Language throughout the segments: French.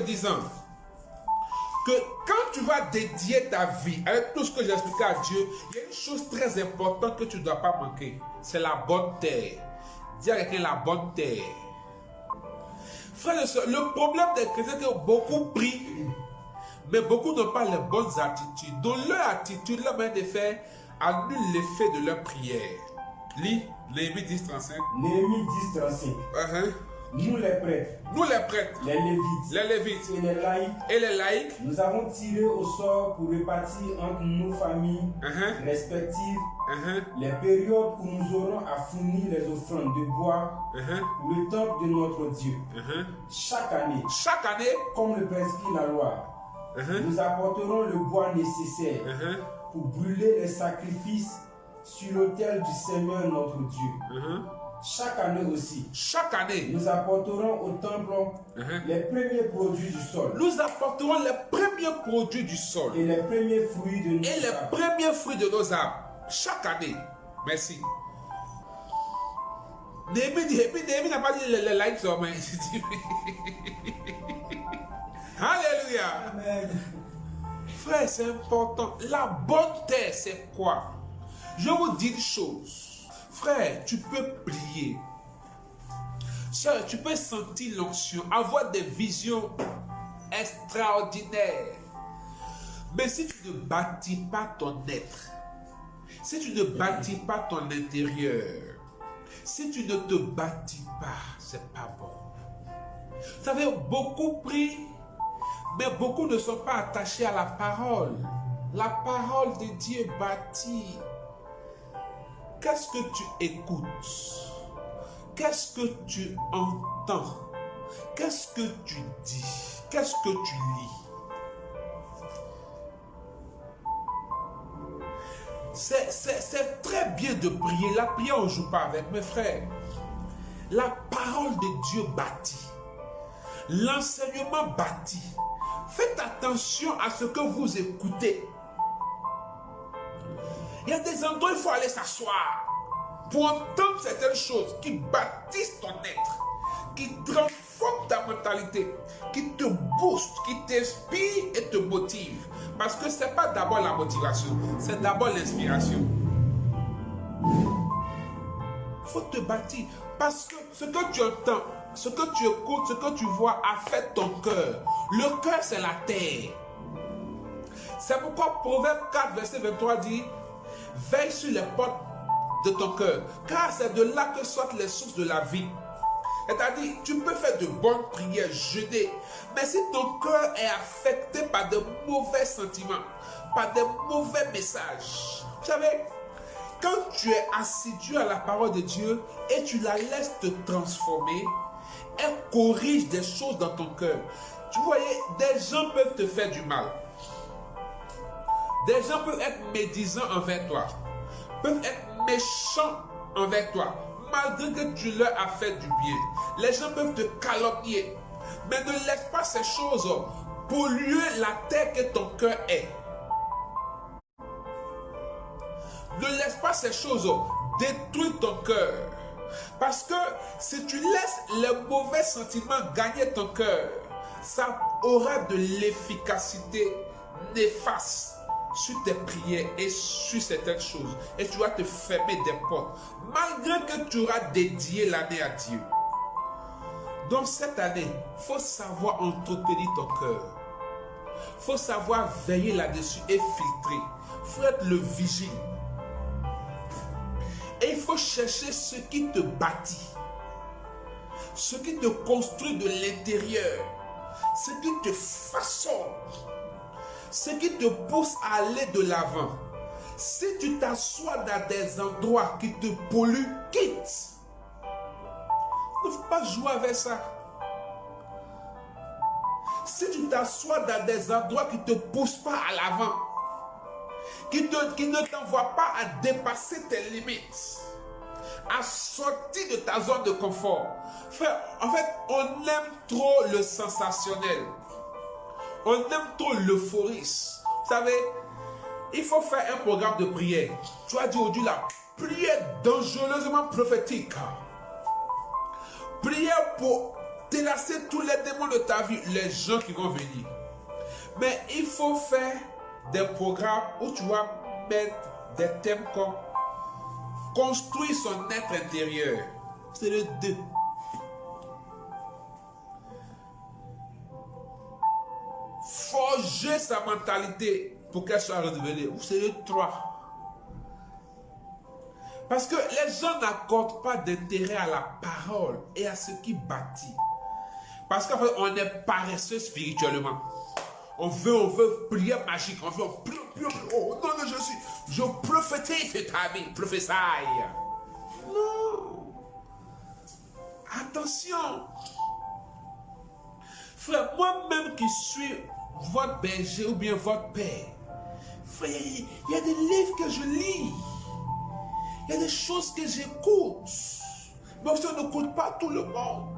disant que quand tu vas dédier ta vie avec tout ce que j'ai expliqué à Dieu, il y a une chose très importante que tu ne dois pas manquer. C'est la bonne terre. Dis à quelqu'un la bonne terre. Frères et sœurs, le problème des chrétiens, c'est que beaucoup prient, mais beaucoup n'ont pas les bonnes attitudes. Donc leur attitude, leur manière de faire, annule l'effet de leur prière. Lis Néhémie 10:35. Néhémie 10:35. Nous les prêtres, les Lévites et les laïcs, nous avons tiré au sort pour répartir entre nos familles respectives les périodes où nous aurons à fournir les offrandes de bois pour le temple de notre Dieu. Chaque année, comme le prescrit la loi, nous apporterons le bois nécessaire pour brûler les sacrifices sur l'autel du Seigneur notre Dieu. Chaque année aussi, nous apporterons au temple les premiers produits du sol. Nous apporterons les premiers produits du sol. Et les premiers fruits de nos arbres. Et les premiers fruits de nos arbres. Chaque année. Merci. Néhémie n'a pas dit les likes, mais il dit Alléluia. Amen. Frère, c'est important. La bonne terre, c'est quoi? Je vous dis une chose. Frère, tu peux prier. Sœur, tu peux sentir l'onction, avoir des visions extraordinaires. Mais si tu ne bâtis pas ton être, si tu ne bâtis pas ton intérieur, si tu ne te bâtis pas, c'est pas bon. Vous savez, beaucoup prient, mais beaucoup ne sont pas attachés à la parole. La parole de Dieu bâtit. Qu'est-ce que tu écoutes? Qu'est-ce que tu entends? Qu'est-ce que tu dis? Qu'est-ce que tu lis? C'est très bien de prier. La prière, on ne joue pas avec mes frères. La parole de Dieu bâtit. L'enseignement bâtit. Faites attention à ce que vous écoutez. Il y a des endroits où il faut aller s'asseoir pour entendre certaines choses qui bâtissent ton être, qui transforment ta mentalité, qui te boostent, qui t'inspirent et te motivent. Parce que ce n'est pas d'abord la motivation, c'est d'abord l'inspiration. Il faut te bâtir. Parce que ce que tu entends, ce que tu écoutes, ce que tu vois affecte ton cœur. Le cœur, c'est la terre. C'est pourquoi Proverbe 4, verset 23 dit: veille sur les portes de ton cœur, car c'est de là que sortent les sources de la vie. C'est-à-dire, tu peux faire de bonnes prières, jeûner, mais si ton cœur est affecté par de mauvais sentiments, par de mauvais messages, vous savez, quand tu es assidu à la parole de Dieu et tu la laisses te transformer, elle corrige des choses dans ton cœur. Tu voyez, des gens peuvent te faire du mal. Des gens peuvent être médisants envers toi, peuvent être méchants envers toi, malgré que tu leur as fait du bien. Les gens peuvent te calomnier, mais ne laisse pas ces choses polluer la terre que ton cœur est. Ne laisse pas ces choses détruire ton cœur. Parce que si tu laisses les mauvais sentiments gagner ton cœur, ça aura de l'efficacité néfaste sur tes prières et sur certaines choses. Et tu vas te fermer des portes, malgré que tu auras dédié l'année à Dieu. Donc cette année, il faut savoir entretenir ton cœur. Il faut savoir veiller là-dessus et filtrer. Il faut être le vigile. Et il faut chercher ce qui te bâtit, ce qui te construit de l'intérieur, ce qui te façonne, ce qui te pousse à aller de l'avant. Si tu t'assois dans des endroits qui te polluent, quitte. Il ne faut pas jouer avec ça. Si tu t'assois dans des endroits qui ne te poussent pas à l'avant, qui ne t'envoient pas à dépasser tes limites, à sortir de ta zone de confort. Frère, en fait, on aime trop le sensationnel. On aime trop l'euphorisme. Vous savez, il faut faire un programme de prière. Tu as dit aujourd'hui la prière dangereusement prophétique. Prière pour délasser tous les démons de ta vie, les gens qui vont venir. Mais il faut faire des programmes où tu vas mettre des thèmes comme construire son être intérieur. C'est le 2. Forger sa mentalité pour qu'elle soit renouvelée. C'est le 3. Parce que les gens n'accordent pas d'intérêt à la parole et à ce qui bâtit. Parce qu'en fait, on est paresseux spirituellement. On veut prier magique. On veut oh non, je prophétise ta vie, prophétie. Non. Attention. Frère, moi-même qui suis votre berger ou bien votre père, frère, il y a des livres que je lis. Il y a des choses que j'écoute. Mais aussi, on n'écoute pas tout le monde.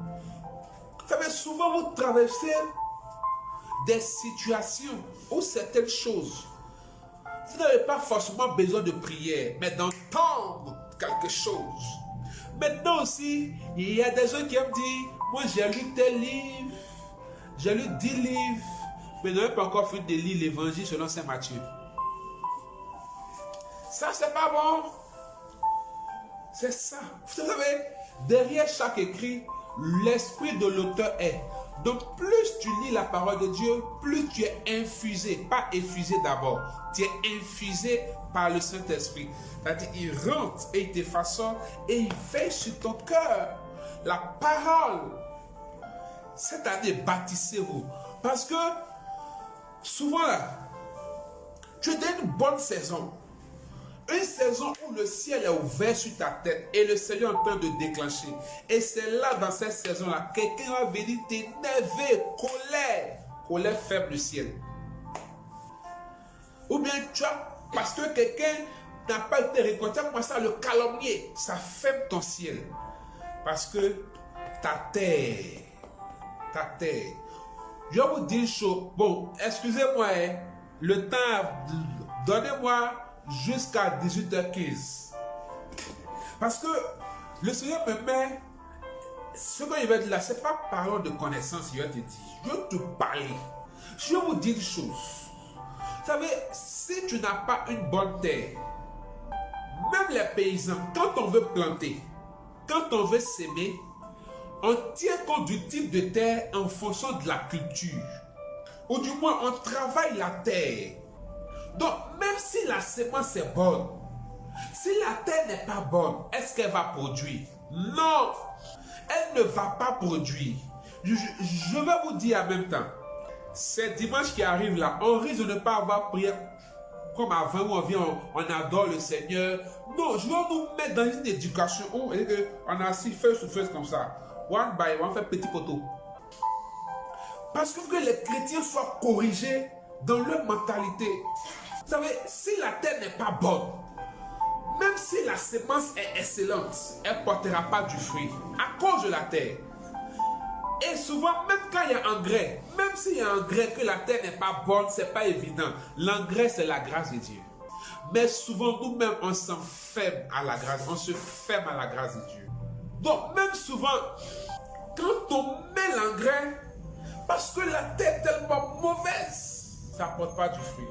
Vous savez, souvent, vous traversez des situations où certaines choses, vous n'avez pas forcément besoin de prière, mais d'entendre quelque chose. Maintenant aussi, il y a des gens qui aiment dire, moi j'ai lu tel livre, j'ai lu 10 livres, mais je n'ai pas encore fait de lire l'évangile selon Saint Matthieu. Ça, c'est pas bon. C'est ça. Vous savez, derrière chaque écrit, l'esprit de l'auteur est. Donc, plus tu lis la parole de Dieu, plus tu es infusé. Pas effusé d'abord. Tu es infusé par le Saint-Esprit. C'est-à-dire, il rentre et il te façonne et il veille sur ton cœur. La parole. Cette année, bâtissez-vous. Parce que, souvent, là, tu es dans une bonne saison. Une saison où le ciel est ouvert sur ta tête et le Seigneur est en train de déclencher. Et c'est là, dans cette saison-là, quelqu'un va venir t'énerver, colère faible du ciel. Ou bien tu as, parce que quelqu'un n'a pas été récolté, tu as commencé à le calomnier. Ça ferme ton ciel. Parce que ta terre, je vais vous dire une chose. Bon, excusez-moi, le temps, donnez-moi jusqu'à 18h15. Parce que le Seigneur me met, ce qu'il va dire là, ce n'est pas parole de connaissance, il va te dire. Je vais te parler. Je vais vous dire une chose. Vous savez, si tu n'as pas une bonne terre, même les paysans, quand on veut planter, quand on veut s'aimer, on tient compte du type de terre en fonction de la culture. Ou du moins, on travaille la terre. Donc, même si la semence est bonne, si la terre n'est pas bonne, est-ce qu'elle va produire? Non, elle ne va pas produire. Je vais vous dire en même temps, c'est dimanche qui arrive là, on risque de ne pas avoir prié comme avant où on vient, on adore le Seigneur. Non, je vais nous mettre dans une éducation où on a assis face to face comme ça. One by one, on fait petit poteau. Parce que les chrétiens soient corrigés dans leur mentalité. Vous savez, si la terre n'est pas bonne, même si la semence est excellente, elle ne portera pas du fruit à cause de la terre. Et souvent, même quand il y a engrais, même s'il y a engrais, que la terre n'est pas bonne, ce n'est pas évident. L'engrais, c'est la grâce de Dieu. Mais souvent, nous-mêmes, on s'enferme à la grâce, on se ferme à la grâce de Dieu. Donc, même souvent, quand on met l'engrais, parce que la terre est tellement mauvaise, ça ne porte pas du fruit.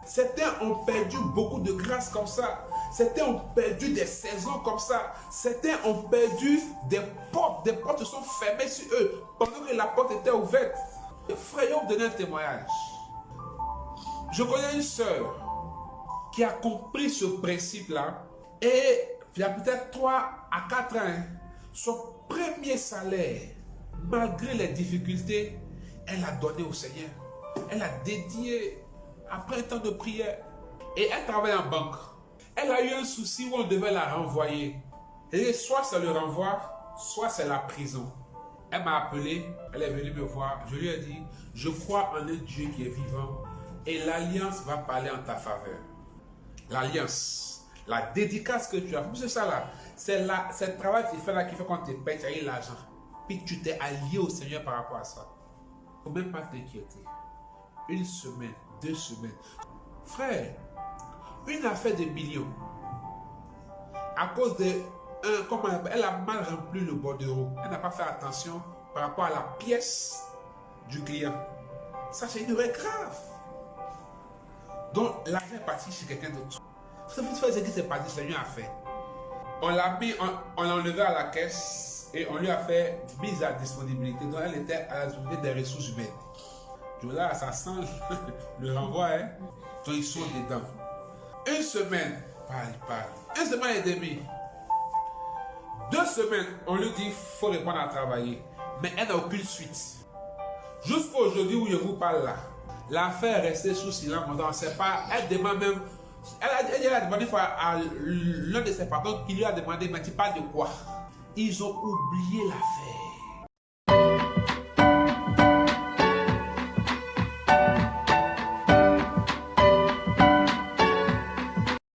Certains ont perdu beaucoup de grâce comme ça. Certains ont perdu des saisons comme ça. Certains ont perdu des portes. Des portes se sont fermées sur eux pendant que la porte était ouverte. Et frère, je vais vous donner un témoignage. Je connais une sœur qui a compris ce principe-là. Et il y a peut-être 3 à 4 ans, son premier salaire, malgré les difficultés, elle a donné au Seigneur. Elle a dédié après un temps de prière. Et elle travaille en banque. Elle a eu un souci où on devait la renvoyer. Et soit c'est le renvoi, soit c'est la prison. Elle m'a appelé, elle est venue me voir. Je lui ai dit, je crois en un Dieu qui est vivant. Et l'alliance va parler en ta faveur. L'alliance, la dédicace que tu as. C'est ça là. C'est le travail que tu fais là qui fait qu'on te paye, tu as eu l'argent. Puis tu t'es allié au Seigneur par rapport à ça. Il ne faut même pas t'inquiéter. 1 semaine, 2 semaines. Frère, une affaire de millions. À cause de, comment elle a mal rempli le bordereau. Elle n'a pas fait attention par rapport à la pièce du client. Ça, c'est une erreur grave. Donc, l'argent est parti chez quelqu'un d'autre. Vous savez ce qui s'est passé, c'est une affaire. On l'a mis, on l'a enlevé à la caisse et on lui a fait mise à disponibilité. Donc, elle était à la disponibilité des ressources humaines. Donc là, ça sent le renvoi, hein. Donc, ils sont dedans. Une semaine, une semaine et demie. 2 semaines, on lui dit qu'il faut répondre à travailler. Mais elle n'a aucune suite. Jusqu'à aujourd'hui où je vous parle là, l'affaire est restée sous silence. On ne sait pas. Elle demande même. Elle a demandé à l'un de ses patrons qui lui a demandé, mais tu parles de quoi? Ils ont oublié l'affaire.